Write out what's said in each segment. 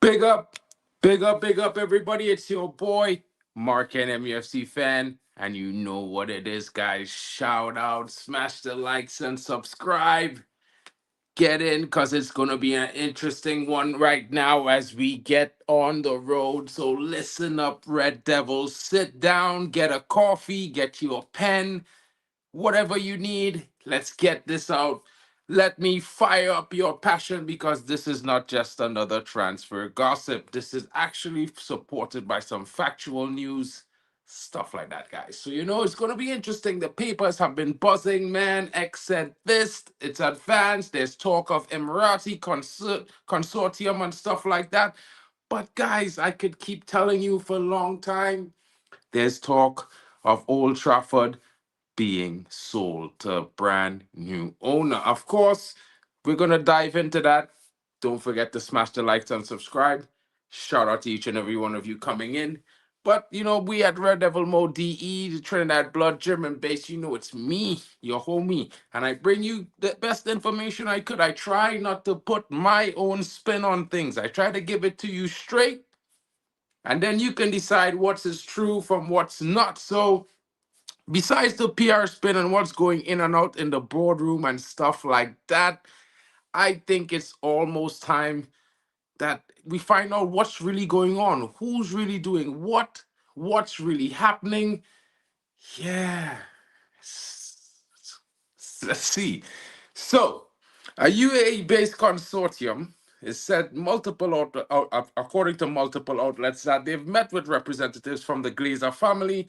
Big up, big up, everybody. It's your boy, MarkN MUFC fan. And you know what it is, guys. Shout out, smash the likes and subscribe. Get in because it's going to be an interesting one right now as we get on the road. So listen up, Red Devils. Sit down, get a coffee, get you a pen, whatever you need. Let's get this out. Let me fire up your passion because this is not just another transfer gossip. This is actually supported by some factual news, stuff like that, guys. So, it's going to be interesting. The papers have been buzzing, man. X said this, it's advanced. There's talk of Emirati consortium and stuff like that. But, guys, I could keep telling you for a long time. There's talk of Old Trafford being sold to a brand new owner. Of course, we're going to dive into that. Don't forget to smash the likes and subscribe. Shout out to each and every one of you coming in. But, we at Red Devil Mode DE, the Trinidad Blood, German base, it's me, your homie. And I bring you the best information I could. I try not to put my own spin on things. I try to give it to you straight. And then you can decide what's is true from what's not. So, besides the PR spin and what's going in and out in the boardroom and stuff like that, I think it's almost time that we find out what's really going on, who's really doing what's really happening. Yeah. Let's see. So, a UAE-based consortium is said according to multiple outlets that they've met with representatives from the Glazer family,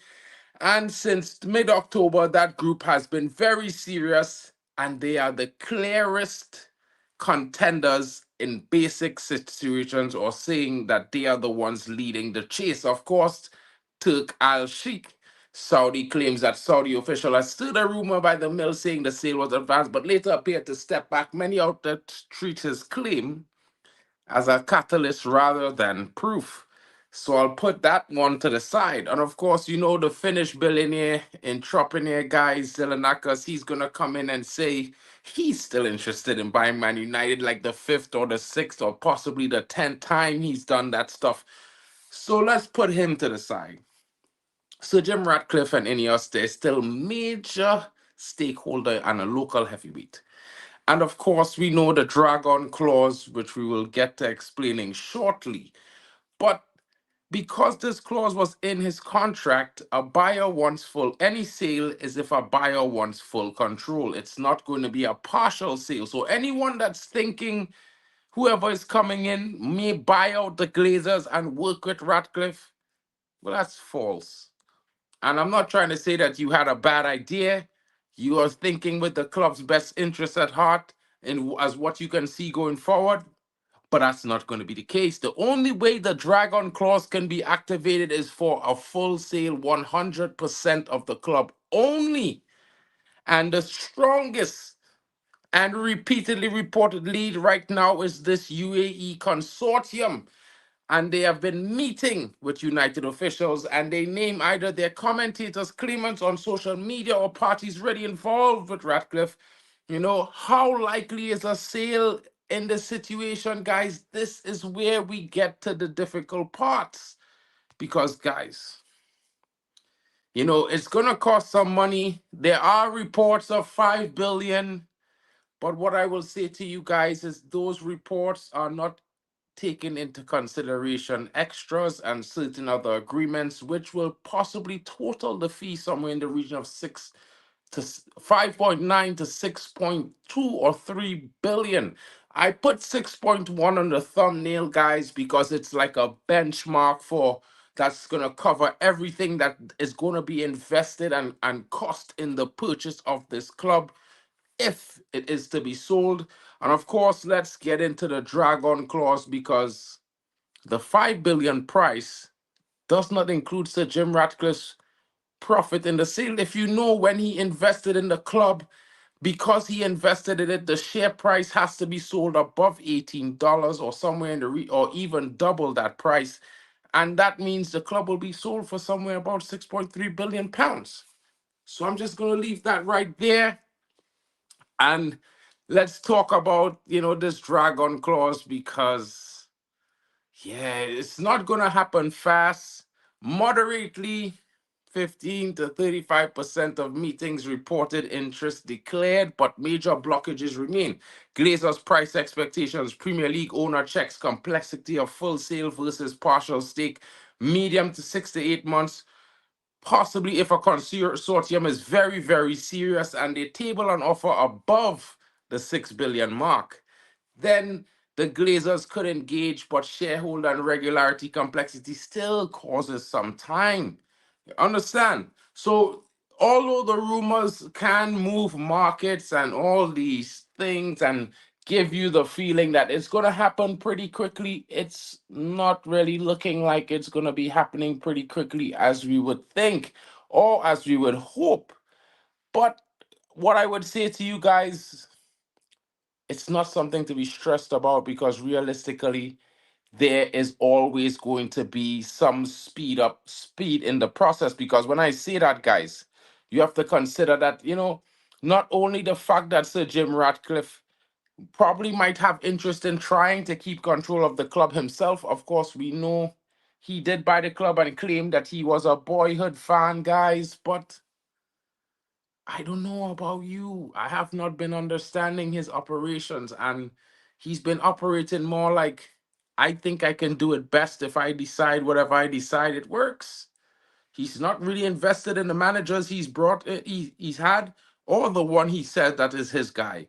and since mid-October, that group has been very serious, and they are the clearest contenders in basic situations, or saying that they are the ones leading the chase. Of course, Turk Al Sheikh, Saudi, claims that Saudi official has stirred a rumor by the mill saying the sale was advanced, but later appeared to step back. Many outlets treat his claim as a catalyst rather than proof. So I'll put that one to the side. And of course, the Finnish billionaire, entrepreneur guy, Zelanakas, he's going to come in and say he's still interested in buying Man United, like the fifth or the sixth or possibly the 10th time he's done that stuff. So let's put him to the side. Sir Jim Ratcliffe and Ineos, they're still major stakeholder and a local heavyweight. And of course, we know the dragon clause, which we will get to explaining shortly. But because this clause was in his contract, a buyer wants any sale is if a buyer wants full control. It's not going to be a partial sale. So anyone that's thinking whoever is coming in may buy out the Glazers and work with Ratcliffe, well, that's false. And I'm not trying to say that you had a bad idea. You are thinking with the club's best interest at heart and as what you can see going forward, but that's not going to be the case. The only way the Dragon Clause can be activated is for a full sale, 100% of the club only. And the strongest and repeatedly reported lead right now is this UAE Consortium, and they have been meeting with United officials, and they name either their commentators, claimants on social media, or parties really involved with Ratcliffe. How likely is a sale in this situation, guys? This is where we get to the difficult parts. Because, guys, it's going to cost some money. There are reports of 5 billion. But what I will say to you guys is those reports are not taking into consideration extras and certain other agreements, which will possibly total the fee somewhere in the region of 5.9 to 6.2 or 3 billion. I put 6.1 on the thumbnail, guys, because it's like a benchmark for that's going to cover everything that is going to be invested and cost in the purchase of this club if it is to be sold. And of course, let's get into the dragon clause, because the 5 billion price does not include Sir Jim Ratcliffe's profit in the sale. If you know, when he invested in the club, because he invested in it, the share price has to be sold above $18 or somewhere in the or even double that price. And that means the club will be sold for somewhere about 6.3 billion pounds. So I'm just going to leave that right there. And let's talk about, this dragon clause, because Yeah, it's not gonna happen fast. Moderately, 15 to 35% of meetings reported interest declared, but major blockages remain. Glazer's price expectations, Premier League owner checks complexity of full sale versus partial stake, medium to 6 to 8 months. Possibly if a consortium is very, very serious and they table an offer above the 6 billion mark, then the Glazers could engage, but shareholder and regularity complexity still causes some time. You understand? So, although the rumors can move markets and all these things and give you the feeling that it's going to happen pretty quickly, it's not really looking like it's going to be happening pretty quickly as we would think or as we would hope. But what I would say to you guys, it's not something to be stressed about because realistically, there is always going to be some speed in the process. Because when I say that, guys, you have to consider that, not only the fact that Sir Jim Ratcliffe probably might have interest in trying to keep control of the club himself. Of course, we know he did buy the club and claim that he was a boyhood fan, guys, but I don't know about you. I have not been understanding his operations, and he's been operating more like I think I can do it best if I decide whatever I decide it works. He's not really invested in the managers he's brought he's had or the one he said that is his guy.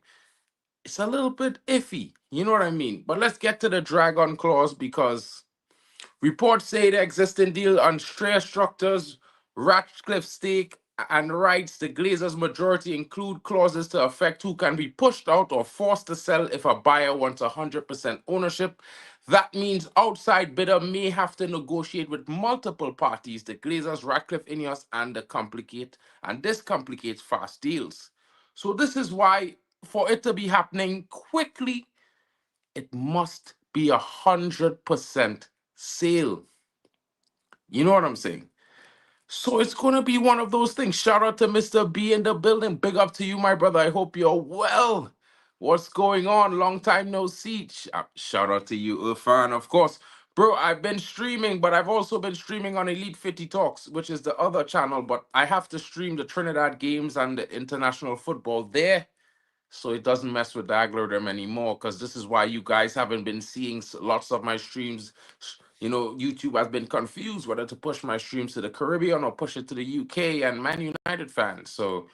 It's a little bit iffy, you know what I mean? But let's get to the dragon clause because reports say the existing deal on share structures, Ratcliffe stake, and rights, the Glazers' majority include clauses to affect who can be pushed out or forced to sell if a buyer wants 100% ownership. That means outside bidder may have to negotiate with multiple parties, the Glazers, Ratcliffe, Ineos, and this complicates fast deals. So this is why, for it to be happening quickly, it must be 100% sale. You know what I'm saying? So it's gonna be one of those things. Shout out to Mr. B in the building. Big up to you, my brother. I hope you're well. What's going on? Long time no see. Shout out to you, Irfan, of course. Bro, I've been streaming, but I've also been streaming on Elite 50 Talks, which is the other channel, but I have to stream the Trinidad games and the international football there so it doesn't mess with the algorithm anymore, because this is why you guys haven't been seeing lots of my streams. YouTube has been confused whether to push my streams to the Caribbean or push it to the UK and Man United fans. So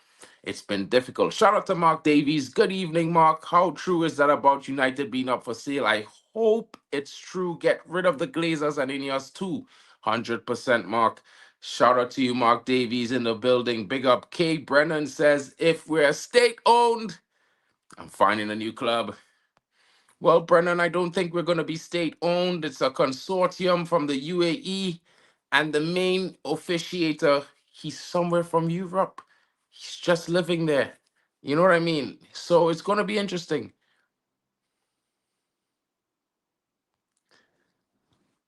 it's been difficult. Shout out to Mark Davies. Good evening, Mark. How true is that about United being up for sale? I hope it's true. Get rid of the Glazers and Ineos too. 100%, Mark. Shout out to you, Mark Davies in the building. Big up. K. Brennan says, if we're state owned, I'm finding a new club. Well, Brennan, I don't think we're going to be state owned. It's a consortium from the UAE, and the main officiator, he's somewhere from Europe. He's just living there. You know what I mean? So it's going to be interesting.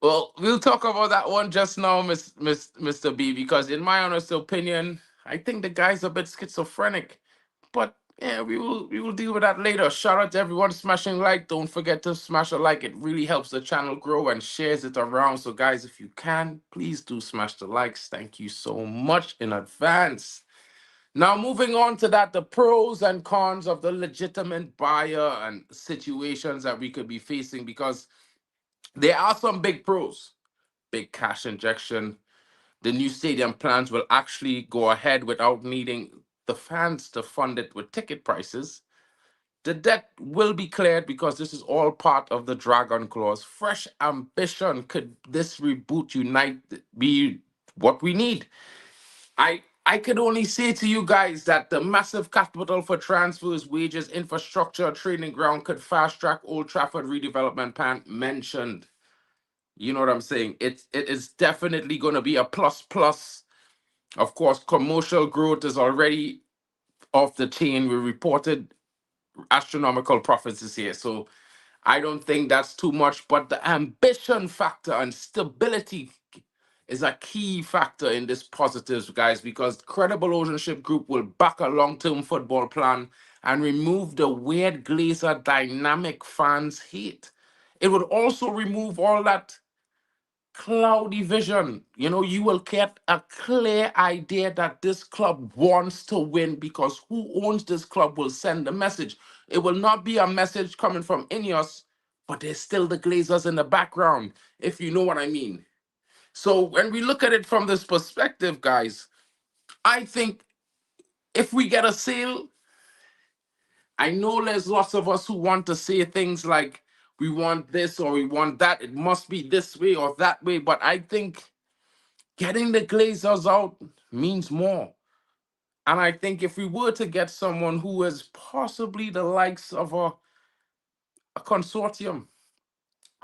Well, we'll talk about that one just now, Mr. B, because in my honest opinion, I think the guy's a bit schizophrenic. But yeah, we will deal with that later. Shout out to everyone smashing like. Don't forget to smash a like. It really helps the channel grow and shares it around. So guys, if you can, please do smash the likes. Thank you so much in advance. Now, moving on to that, the pros and cons of the legitimate buyer and situations that we could be facing, because there are some big pros. Big cash injection. The new stadium plans will actually go ahead without needing the fans to fund it with ticket prices. The debt will be cleared because this is all part of the Dragon Clause. Fresh ambition. Could this reboot unite be what we need? I could only say to you guys that the massive capital for transfers, wages, infrastructure, training ground could fast track Old Trafford redevelopment plan mentioned. You know what I'm saying? It is definitely going to be a plus plus. Of course, commercial growth is already off the chain. We reported astronomical profits this year. So I don't think that's too much, but the ambition factor and stability is a key factor in this positives, guys, because credible ownership group will back a long-term football plan and remove the weird Glazer dynamic fans hate. It would also remove all that cloudy vision. You know, you will get a clear idea that this club wants to win because who owns this club will send the message. It will not be a message coming from Ineos, but there's still the Glazers in the background, if you know what I mean. So when we look at it from this perspective, guys, I think if we get a sale, I know there's lots of us who want to say things like we want this or we want that. It must be this way or that way. But I think getting the Glazers out means more. And I think if we were to get someone who is possibly the likes of a consortium,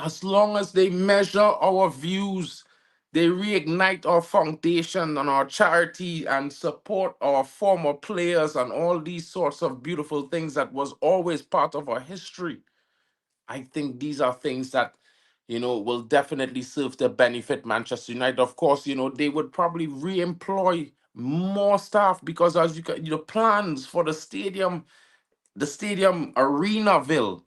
as long as they measure our views, they reignite our foundation and our charity and support our former players and all these sorts of beautiful things that was always part of our history. I think these are things that, will definitely serve to benefit Manchester United. Of course, they would probably re-employ more staff because as you can, plans for the stadium arenaville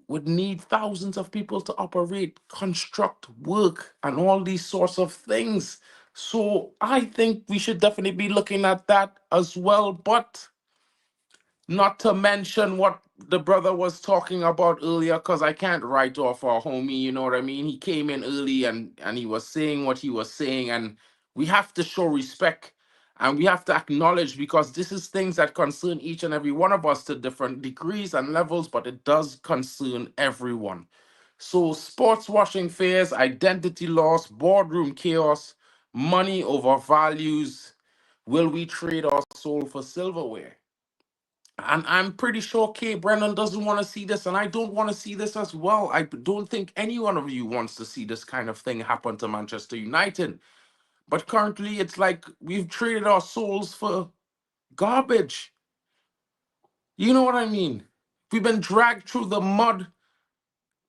would need thousands of people to operate, construct, work, and all these sorts of things. So I think we should definitely be looking at that as well. But not to mention what the brother was talking about earlier, because I can't write off our homie, you know what I mean? He came in early and he was saying what he was saying, and we have to show respect and we have to acknowledge because this is things that concern each and every one of us to different degrees and levels, but it does concern everyone. So, sports washing fears, identity loss, boardroom chaos, money over values. Will we trade our soul for silverware? And I'm pretty sure Kay Brennan doesn't want to see this, and I don't want to see this as well. I don't think any one of you wants to see this kind of thing happen to Manchester United. But currently, it's like we've traded our souls for garbage. You know what I mean? We've been dragged through the mud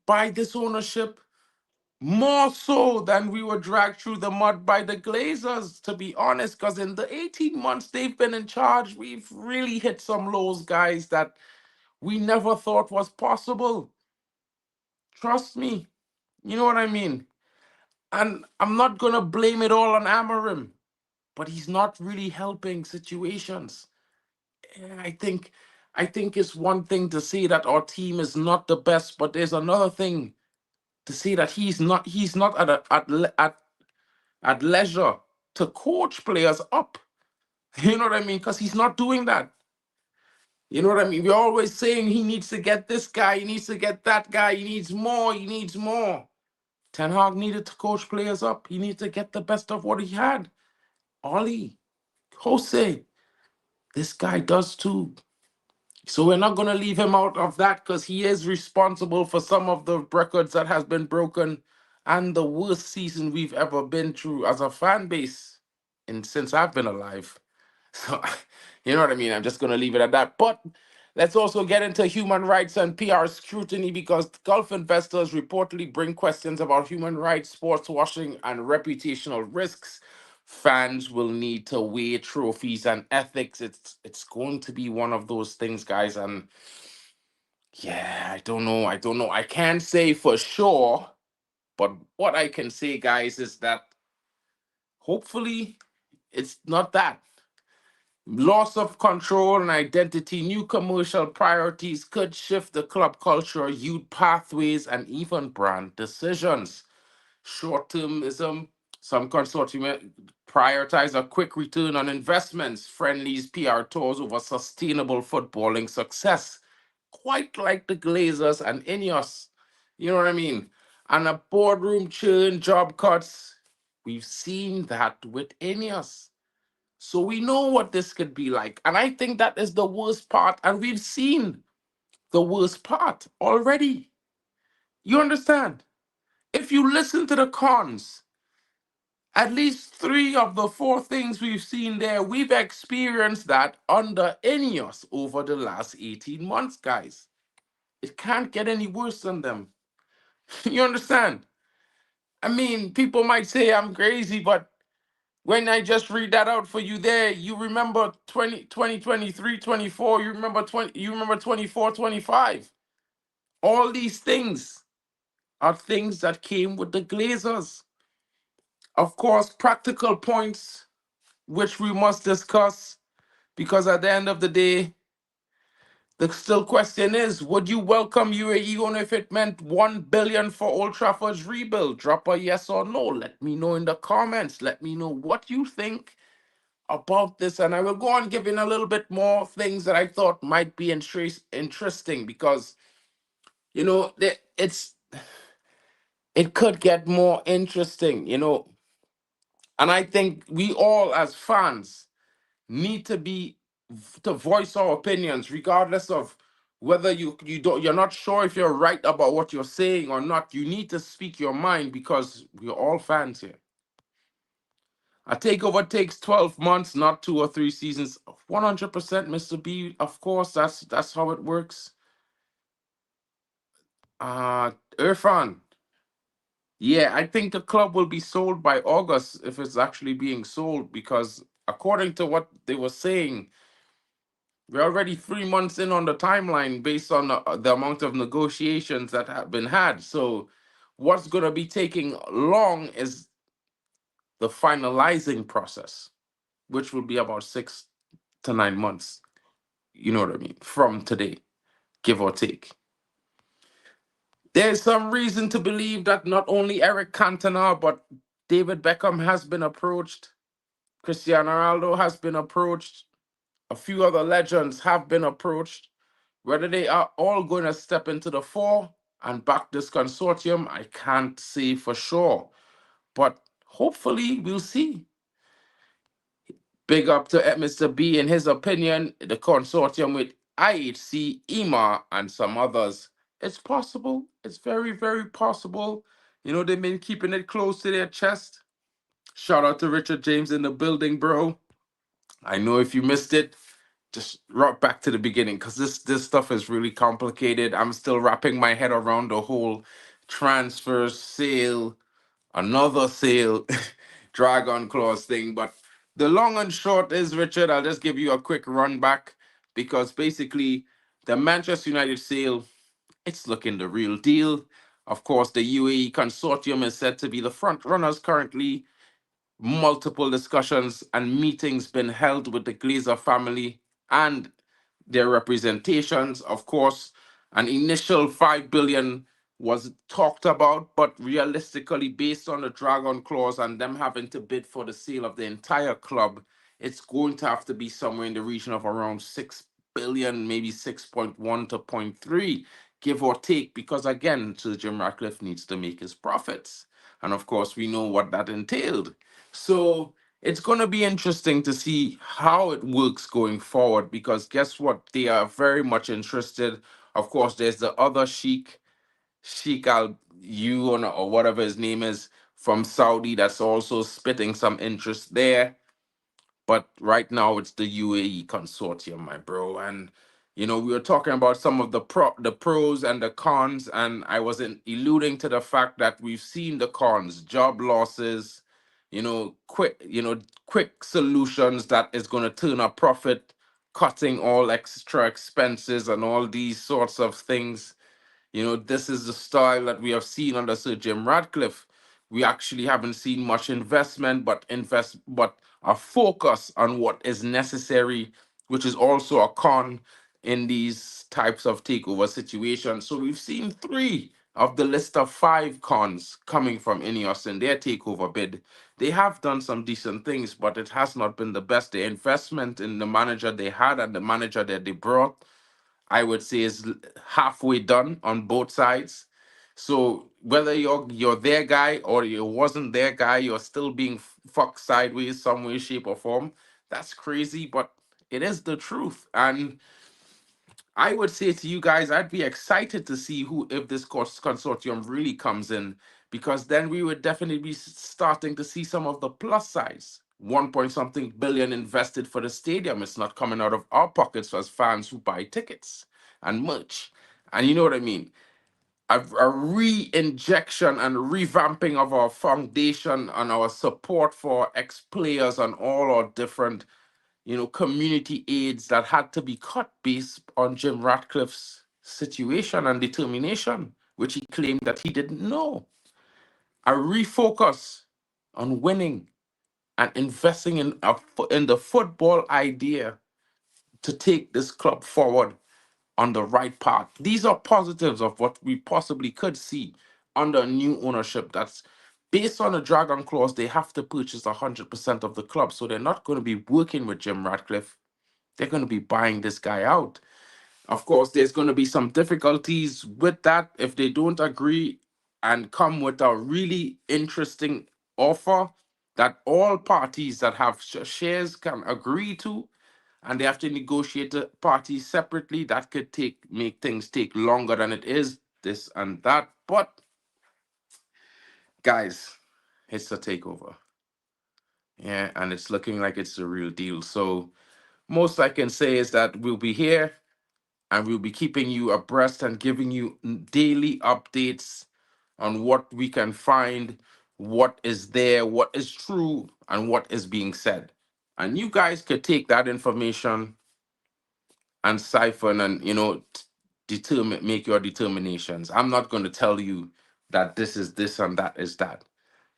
by this ownership more so than we were dragged through the mud by the Glazers, to be honest, because in the 18 months they've been in charge, we've really hit some lows, guys, that we never thought was possible. Trust me. You know what I mean? And I'm not gonna blame it all on Amarim, but he's not really helping situations. I think it's one thing to say that our team is not the best, but there's another thing to say that he's not at leisure to coach players up. You know what I mean? Because he's not doing that. You know what I mean? We're always saying he needs to get this guy, he needs to get that guy, he needs more, he needs more. Ten Hag needed to coach players up. He needed to get the best of what he had. Ollie, Jose, this guy does too. So we're not going to leave him out of that because he is responsible for some of the records that has been broken and the worst season we've ever been through as a fan base and since I've been alive. So, you know what I mean? I'm just going to leave it at that. But let's also get into human rights and PR scrutiny because Gulf investors reportedly bring questions about human rights, sports washing, and reputational risks. Fans will need to weigh trophies and ethics. It's going to be one of those things, guys. And yeah, I don't know. I don't know. I can't say for sure, but what I can say, guys, is that hopefully it's not that. Loss of control and identity, new commercial priorities could shift the club culture, youth pathways, and even brand decisions. Short-termism, some consortium prioritize a quick return on investments, friendlies, PR tours over sustainable footballing success, quite like the Glazers and Ineos. You know what I mean? And a boardroom churn, job cuts. We've seen that with Ineos. So we know what this could be like. And I think that is the worst part. And we've seen the worst part already. You understand? If you listen to the cons, at least three of the four things we've seen there, we've experienced that under Ineos over the last 18 months, guys. It can't get any worse than them. You understand? I mean, people might say I'm crazy, but when I just read that out for you there, you remember 2023, 24, you remember 24, 25. All these things are things that came with the Glazers. Of course, practical points which we must discuss, because at the end of the day, the still question is, would you welcome UAE only if it meant 1 billion for Old Trafford's rebuild? Drop a yes or no. Let me know in the comments. Let me know what you think about this, and I will go on giving a little bit more things that I thought might be interesting, because it could get more interesting, and I think we all as fans need to voice our opinions, regardless of whether you're not sure if you're right about what you're saying or not. You need to speak your mind, because we're all fans here. A takeover takes 12 months, not 2 or 3 seasons. 100%, Mr. B. Of course, that's how it works. Irfan. Yeah, I think the club will be sold by August, if it's actually being sold, because according to what they were saying, we're already 3 months in on the timeline based on the amount of negotiations that have been had. So, what's going to be taking long is the finalizing process, which will be about 6 to 9 months. You know what I mean? From today, give or take. There's some reason to believe that not only Eric Cantona, but David Beckham has been approached, Cristiano Ronaldo has been approached, a few other legends have been approached. Whether they are all going to step into the fore and back this consortium, I can't say for sure. But hopefully, we'll see. Big up to Mr. B. In his opinion, the consortium with IHC, EMA, and some others. It's possible. It's very, very possible. They've been keeping it close to their chest. Shout out to Richard James in the building, bro. I know if you missed it, just rock back to the beginning, because this stuff is really complicated. I'm still wrapping my head around the whole transfer, sale, another sale, dragon clause thing. But the long and short is, Richard, I'll just give you a quick run back, because basically the Manchester United sale, it's looking the real deal. Of course, the UAE Consortium is said to be the front runners currently. Multiple discussions and meetings been held with the Glazer family and their representations. Of course, an initial 5 billion was talked about, but realistically, based on the dragon clause and them having to bid for the sale of the entire club, it's going to have to be somewhere in the region of around 6 billion, maybe 6.1 to point 0.3, give or take, because again, Sir Jim Ratcliffe needs to make his profits. And of course, we know what that entailed. So it's going to be interesting to see how it works going forward, because guess what? They are very much interested. Of course, there's the other Sheikh Al Yun, or whatever his name is, from Saudi, that's also spitting some interest there. But right now it's the UAE consortium, my bro. And we were talking about some of the pros and the cons, and I wasn't alluding to the fact that we've seen the cons, job losses, quick solutions that is going to turn a profit, cutting all extra expenses and all these sorts of things. This is the style that we have seen under Sir Jim Ratcliffe. We actually haven't seen much investment, but a focus on what is necessary, which is also a con in these types of takeover situations. So we've seen 3 of the list of 5 cons coming from Ineos in their takeover bid. They have done some decent things, but it has not been the best. The investment in the manager they had and the manager that they brought, I would say, is halfway done on both sides. So whether you're their guy or you wasn't their guy, you're still being fucked sideways some way, shape, or form. That's crazy, but it is the truth. And I would say to you guys, I'd be excited to see who, if this consortium really comes in, because then we would definitely be starting to see some of the plus sides. 1 point something billion invested for the stadium. It's not coming out of our pockets as fans who buy tickets and merch. And you know what I mean? A re-injection and revamping of our foundation and our support for ex-players and all our different community aids that had to be cut based on Jim Ratcliffe's situation and determination, which he claimed that he didn't know. A refocus on winning and investing in the football idea to take this club forward on the right path. These are positives of what we possibly could see under new ownership. That's based on the Dragon Clause. They have to purchase 100% of the club, so they're not going to be working with Jim Ratcliffe. They're going to be buying this guy out. Of course, there's going to be some difficulties with that if they don't agree and come with a really interesting offer that all parties that have shares can agree to, and they have to negotiate the parties separately. That could make things take longer than it is, this and that. But guys, it's a takeover. Yeah, and it's looking like it's the real deal. So most I can say is that we'll be here and we'll be keeping you abreast and giving you daily updates on what we can find, what is there, what is true, and what is being said. And you guys could take that information and siphon and determine, make your determinations. I'm not going to tell you that this is this and that is that.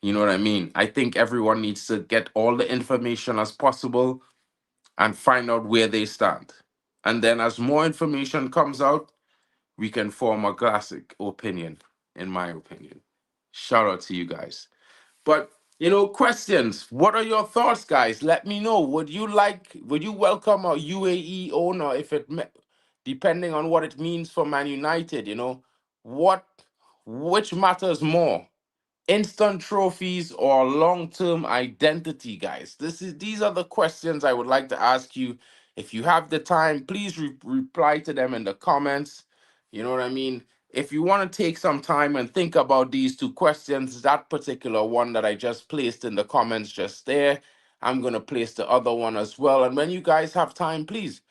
You know what I mean? I think everyone needs to get all the information as possible and find out where they stand. And then as more information comes out, we can form a classic opinion, in my opinion. Shout out to you guys. But questions. What are your thoughts, guys? Let me know. Would you welcome a UAE owner if depending on what it means for Man United, what which matters more? Instant trophies or long-term identity, guys? These are the questions I would like to ask you. If you have the time, please reply to them in the comments. You know what I mean? If you want to take some time and think about these two questions, that particular one that I just placed in the comments just there, I'm going to place the other one as well. And when you guys have time, please,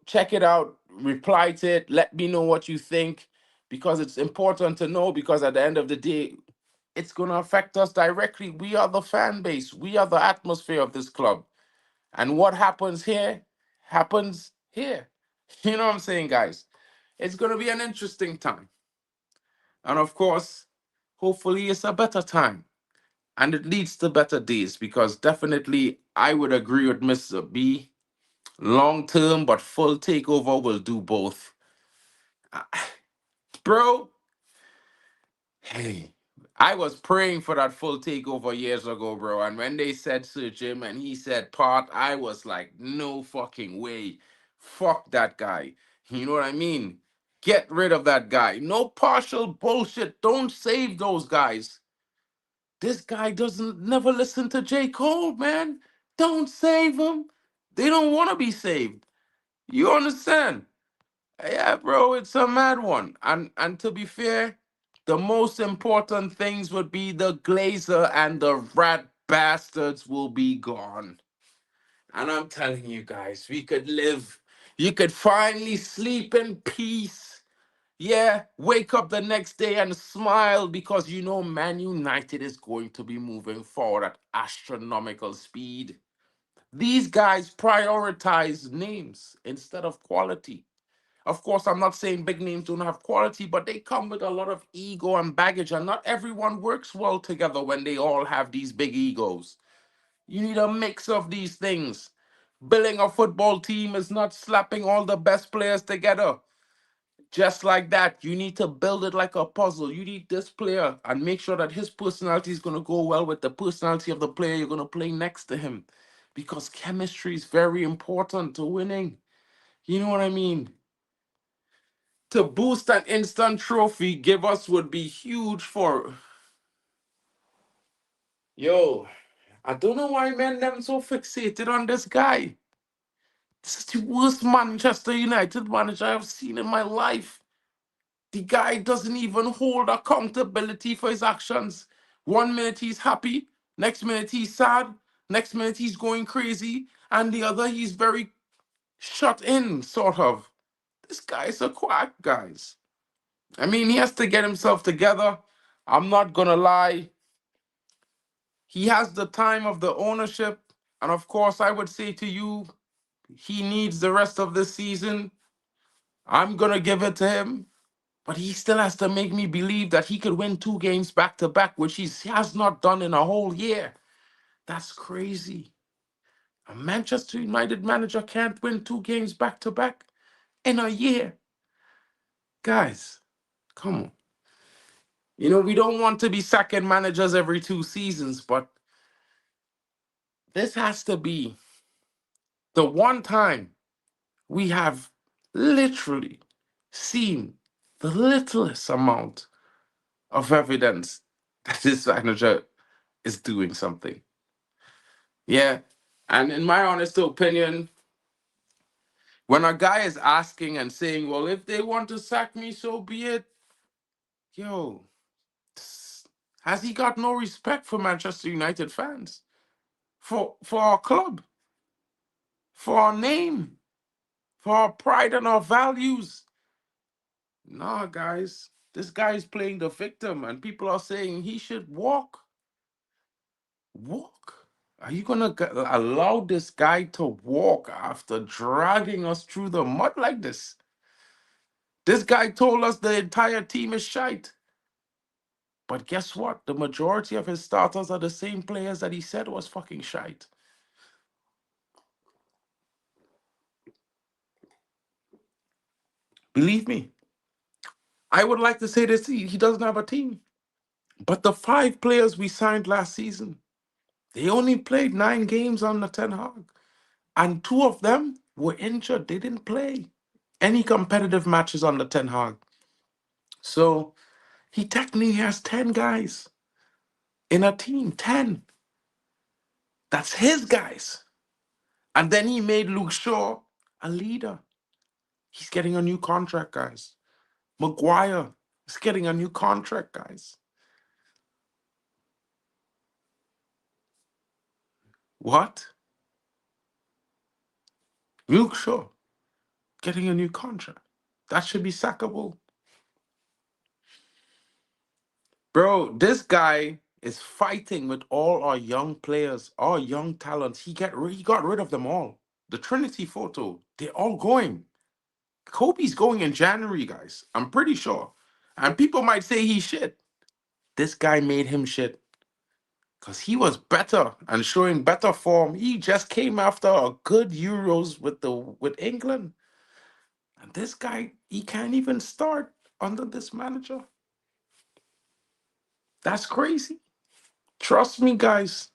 check it out, reply to it, let me know what you think, because it's important to know, because at the end of the day, it's going to affect us directly. We are the fan base. We are the atmosphere of this club. And what happens here happens here. You know what I'm saying, guys? It's going to be an interesting time. And of course, hopefully it's a better time. And it leads to better days, because definitely I would agree with Mr. B. Long term, but full takeover will do both. Bro, hey, I was praying for that full takeover years ago, bro. And when they said Sir Jim and he said Part, I was like, no fucking way. Fuck that guy. You know what I mean? Get rid of that guy. No partial bullshit. Don't save those guys. This guy doesn't never listen to J. Cole, man. Don't save him. They don't want to be saved. You understand? Yeah, bro, it's a mad one. And to be fair, the most important things would be the Glazer and the rat bastards will be gone. And I'm telling you guys, we could live. You could finally sleep in peace. Yeah, wake up the next day and smile, because Man United is going to be moving forward at astronomical speed. These guys prioritize names instead of quality. Of course, I'm not saying big names don't have quality, but they come with a lot of ego and baggage, and not everyone works well together when they all have these big egos. You need a mix of these things. Building a football team is not slapping all the best players together. Just like that, you need to build it like a puzzle. You need this player and make sure that his personality is going to go well with the personality of the player you're going to play next to him. Because chemistry is very important to winning. You know what I mean? To boost an instant trophy give us would be huge for. Yo, I don't know why men them so fixated on this guy. This is the worst Manchester United manager I've seen in my life. The guy doesn't even hold accountability for his actions. 1 minute he's happy, next minute he's sad, next minute he's going crazy, and the other he's very shut in, sort of. This guy's a quack, guys. I mean, he has to get himself together. I'm not gonna lie. He has the time of the ownership. And of course, I would say to you, he needs the rest of the season. I'm going to give it to him, but he still has to make me believe that he could win 2 games back to back, which he has not done in a whole year. That's crazy. A Manchester United manager can't win 2 games back to back in a year. Guys, come on. We don't want to be sacking managers every 2 seasons, but this has to be the one time we have literally seen the littlest amount of evidence that this manager is doing something. Yeah. And in my honest opinion, when a guy is asking and saying, well, if they want to sack me, so be it. Yo, has he got no respect for Manchester United fans? For our club? For our name? For our pride and our values? Nah, guys. This guy is playing the victim, and people are saying he should walk. Walk? Are you gonna allow this guy to walk after dragging us through the mud like this? This guy told us the entire team is shite. But guess what? The majority of his starters are the same players that he said was fucking shite. Believe me, I would like to say this, he doesn't have a team. But the 5 players we signed last season, they only played 9 games on the Ten Hag. And 2 of them were injured. They didn't play any competitive matches on the Ten Hag. So he technically has 10 guys in a team. 10. That's his guys. And then he made Luke Shaw a leader. He's getting a new contract, guys. Maguire is getting a new contract, guys. What? Luke Shaw getting a new contract. That should be sackable. Bro, this guy is fighting with all our young players, our young talents. He got rid of them all. The Trinity photo, they're all going. Kobe's going in January, guys. I'm pretty sure. And people might say he's shit. This guy made him shit. Because he was better and showing better form. He just came after a good Euros with England. And this guy, he can't even start under this manager. That's crazy. Trust me, guys.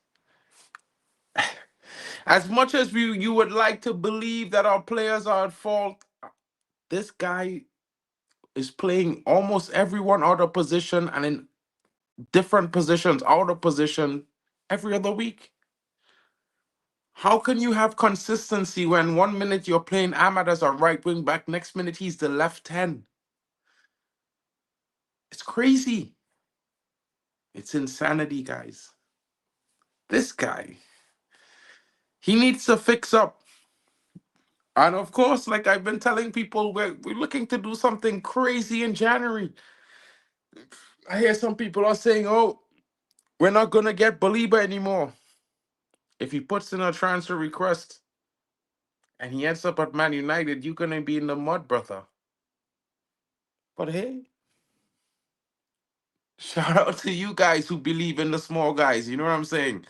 As much as you would like to believe that our players are at fault, this guy is playing almost everyone out of position and in different positions, out of position every other week. How can you have consistency when 1 minute you're playing Ahmad as a right wing back, next minute he's the left 10? It's crazy. It's insanity, guys. This guy, he needs to fix up. And of course, like I've been telling people, we're looking to do something crazy in January. I hear some people are saying, oh, we're not going to get Baliba anymore. If he puts in a transfer request and he ends up at Man United, you're going to be in the mud, brother. But hey, shout out to you guys who believe in the small guys. You know what I'm saying?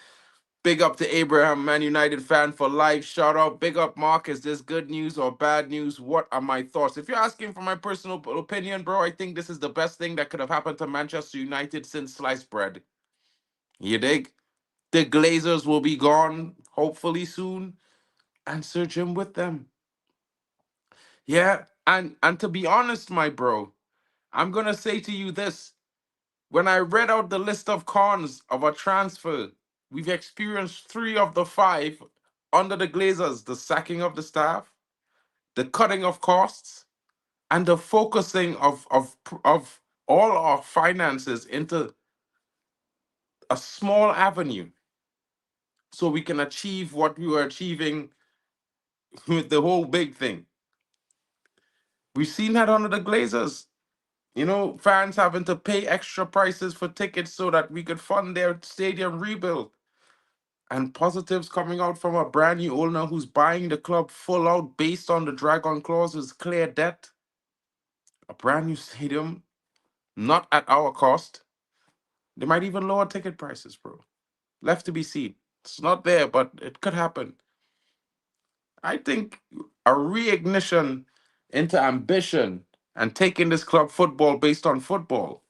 Big up to Abraham, Man United fan for life. Shout out. Big up, Mark. Is this good news or bad news? What are my thoughts? If you're asking for my personal opinion, bro, I think this is the best thing that could have happened to Manchester United since sliced bread. You dig? The Glazers will be gone, hopefully soon, and Sir Jim with them. Yeah, and to be honest, my bro, I'm gonna say to you this. When I read out the list of cons of a transfer, we've experienced 3 of the 5 under the Glazers: the sacking of the staff, the cutting of costs, and the focusing of all our finances into a small avenue so we can achieve what we were achieving with the whole big thing. We've seen that under the Glazers. Fans having to pay extra prices for tickets so that we could fund their stadium rebuild. And positives coming out from a brand new owner who's buying the club full out based on the Dragon clause is clear debt. a brand new stadium, not at our cost. They might even lower ticket prices, bro. Left to be seen. It's not there, but it could happen. I think a reignition into ambition and taking this club football based on football,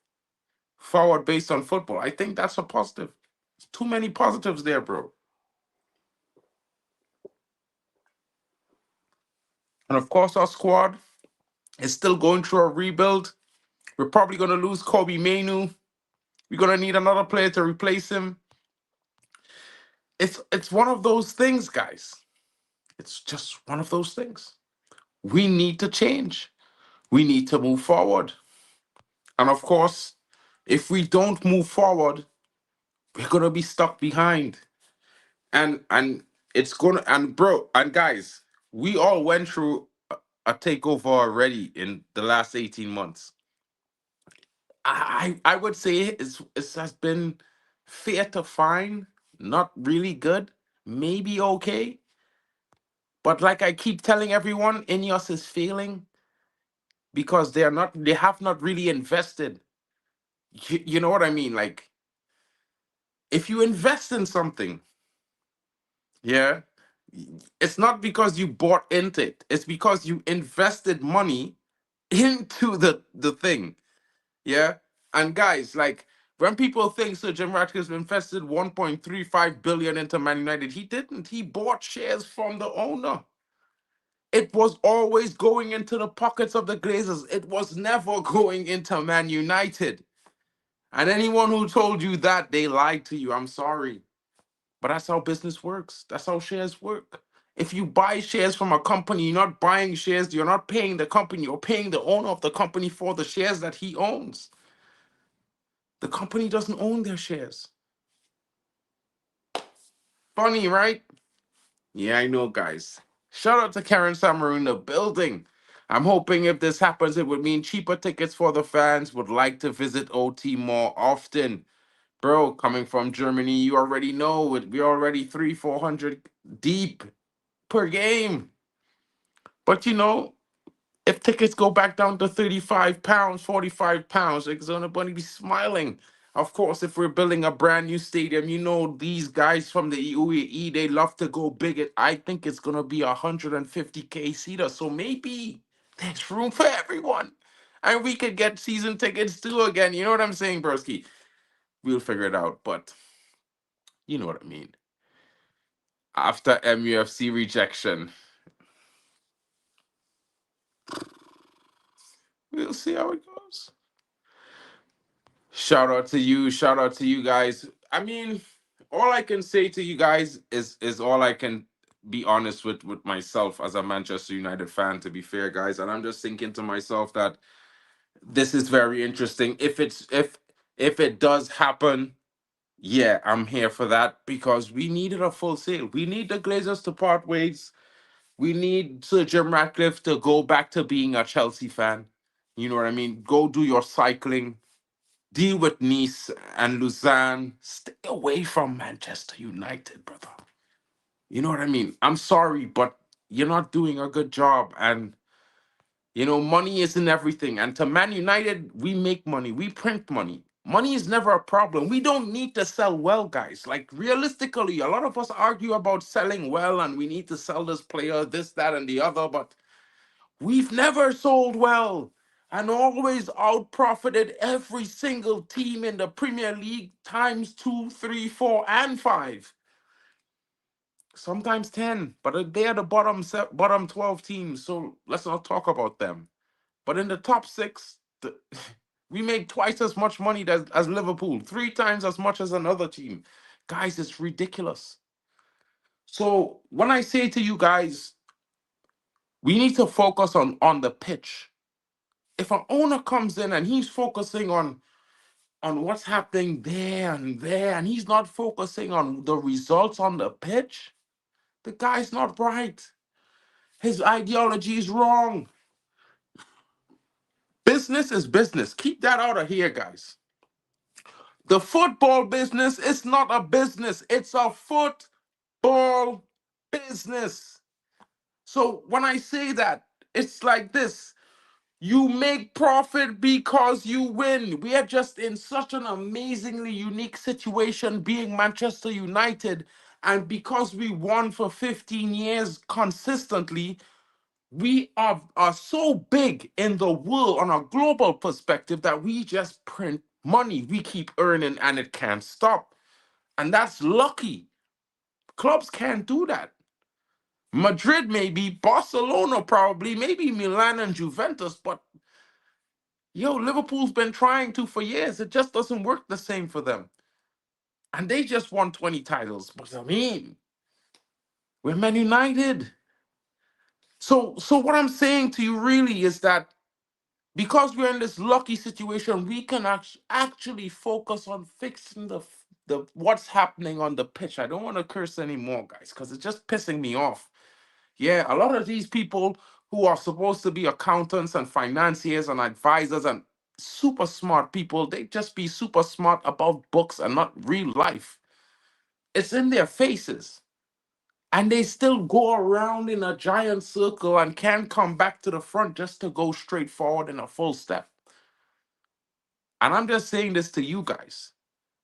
forward based on football, I think that's a positive. There's too many positives there, bro. And of course, our squad is still going through a rebuild. We're probably going to lose Kobe Mainu. We're going to need another player to replace him. It's one of those things, guys. It's just one of those things. We need to change. We need to move forward. And of course, if we don't move forward, we're gonna be stuck behind. And it's gonna and bro and guys, we all went through a takeover already in the last 18 months. I would say it has been fair to fine, not really good, maybe okay. But like I keep telling everyone, Ineos is failing because they have not really invested. You know what I mean? Like if you invest in something, yeah, it's not because you bought into it. It's because you invested money into the thing. Yeah. And guys, like when people think Sir Jim Ratcliffe invested 1.35 billion into Man United, he didn't. He bought shares from the owner. It was always going into the pockets of the Glazers. It was never going into Man United. And anyone who told you that, they lied to you. I'm sorry. But that's how business works. That's how shares work. If you buy shares from a company, you're not buying shares, you're not paying the company, you're paying the owner of the company for the shares that he owns. The company doesn't own their shares. Funny, right? Yeah, I know, guys. Shout out to Karen Samaru in the building. I'm hoping if this happens, it would mean cheaper tickets for the fans would like to visit OT more often. Bro, coming from Germany, you already know it. We're already 400 deep per game. But you know, if tickets go back down to £35, £45, it's gonna be smiling. Of course, if we're building a brand new stadium, you know these guys from the UAE, they love to go big. I think it's gonna be 150K seater. So maybe there's room for everyone. And we could get season tickets too again. You know what I'm saying, Broski? We'll figure it out, but you know what I mean. After MUFC rejection, we'll see how it goes. Shout out to you. Shout out to you guys. I mean, all I can say to you guys is all I can be honest with myself as a Manchester United fan, to be fair, guys. And I'm just thinking to myself that this is very interesting. If it does happen, yeah, I'm here for that because we needed a full sale. We need the Glazers to part ways. We need Sir Jim Ratcliffe to go back to being a Chelsea fan. You know what I mean? Go do your cycling, deal with Nice and Lausanne. Stay away from Manchester United, brother. You know what I mean? I'm sorry, but you're not doing a good job. And, you know, money isn't everything. And to Man United, we make money, we print money. Money is never a problem. We don't need to sell well, guys. Like, realistically, a lot of us argue about selling well and we need to sell this player, this, that, and the other. But we've never sold well and always out profited every single team in the Premier League times 2, 3, 4, and 5. Sometimes 10, but they're the bottom 12 teams, so let's not talk about them. But in the top six, we make twice as much money as Liverpool, 3 times as much as another team. Guys, it's ridiculous. So when I say to you guys, we need to focus on the pitch. If an owner comes in and he's focusing on what's happening there and there, and he's not focusing on the results on the pitch, the guy's not right. His ideology is wrong. Business is business. Keep that out of here, guys. The football business is not a business. It's a football business. So when I say that, it's like this. You make profit because you win. We are just in such an amazingly unique situation being Manchester United. And because we won for 15 years consistently, we are so big in the world on a global perspective that we just print money. We keep earning and it can't stop. And that's lucky. Clubs can't do that. Madrid, maybe, Barcelona, probably, maybe Milan and Juventus, but Liverpool's been trying to for years. It just doesn't work the same for them. And they just won 20 titles. But I mean, we're Man United. So what I'm saying to you really is that because we're in this lucky situation, we can actually focus on fixing the what's happening on the pitch. I don't want to curse anymore, guys, because it's just pissing me off. Yeah, a lot of these people who are supposed to be accountants and financiers and advisors and super smart people, they just be super smart about books and not real life. It's in their faces. And they still go around in a giant circle and can't come back to the front just to go straight forward in a full step. And I'm just saying this to you guys.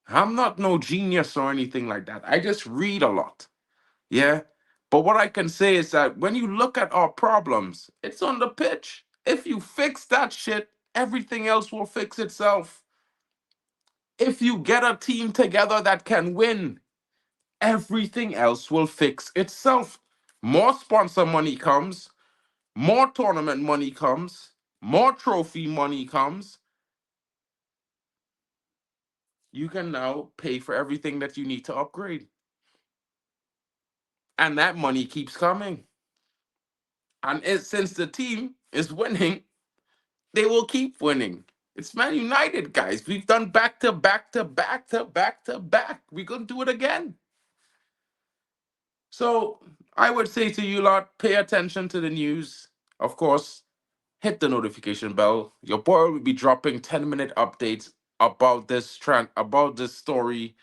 I'm not no genius or anything like that. I just read a lot. Yeah. But what I can say is that when you look at our problems, it's on the pitch. If you fix that shit, everything else will fix itself. If you get a team together that can win, everything else will fix itself. More sponsor money comes, more tournament money comes, more trophy money comes. You can now pay for everything that you need to upgrade. And that money keeps coming. And since the team is winning, they will keep winning. It's Man United, guys. We've done back to back to back to back to back. We're going to do it again. So I would say to you lot, pay attention to the news. Of course, hit the notification bell. Your boy will be dropping 10-minute updates about about this story,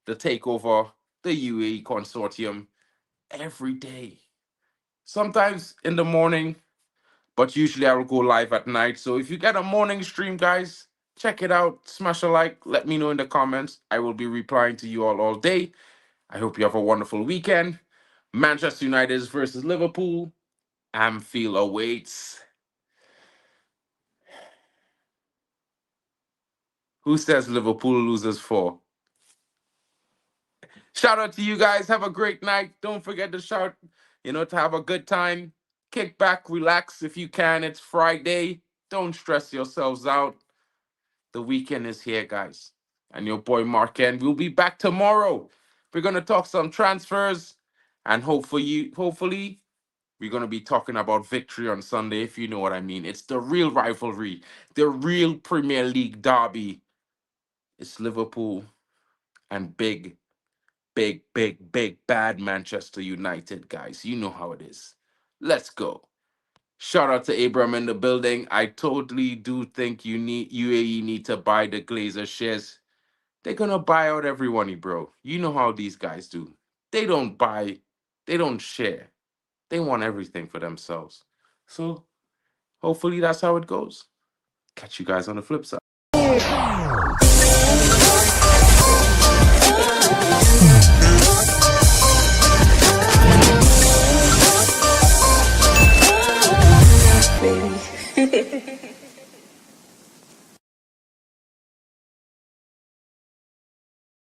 the takeover, the UAE Consortium, every day. Sometimes in the morning, but usually I will go live at night. So if you get a morning stream, guys, check it out. Smash a like. Let me know in the comments. I will be replying to you all day. I hope you have a wonderful weekend. Manchester United versus Liverpool. Anfield awaits. Who says Liverpool loses 4? Shout out to you guys. Have a great night. Don't forget to shout, to have a good time. Kick back, relax if you can. It's Friday. Don't stress yourselves out. The weekend is here, guys. And your boy MarkN will be back tomorrow. We're gonna talk some transfers, and hopefully, we're gonna be talking about victory on Sunday, if you know what I mean. It's the real rivalry, the real Premier League derby. It's Liverpool and big bad Manchester United, guys. You know how it is. Let's go. Shout out to Abraham in the building. I totally do think UAE need to buy the Glazer shares. They're gonna buy out everyone, bro. You know how these guys do. They don't buy, they don't share. They want everything for themselves. So hopefully that's how it goes. Catch you guys on the flip side.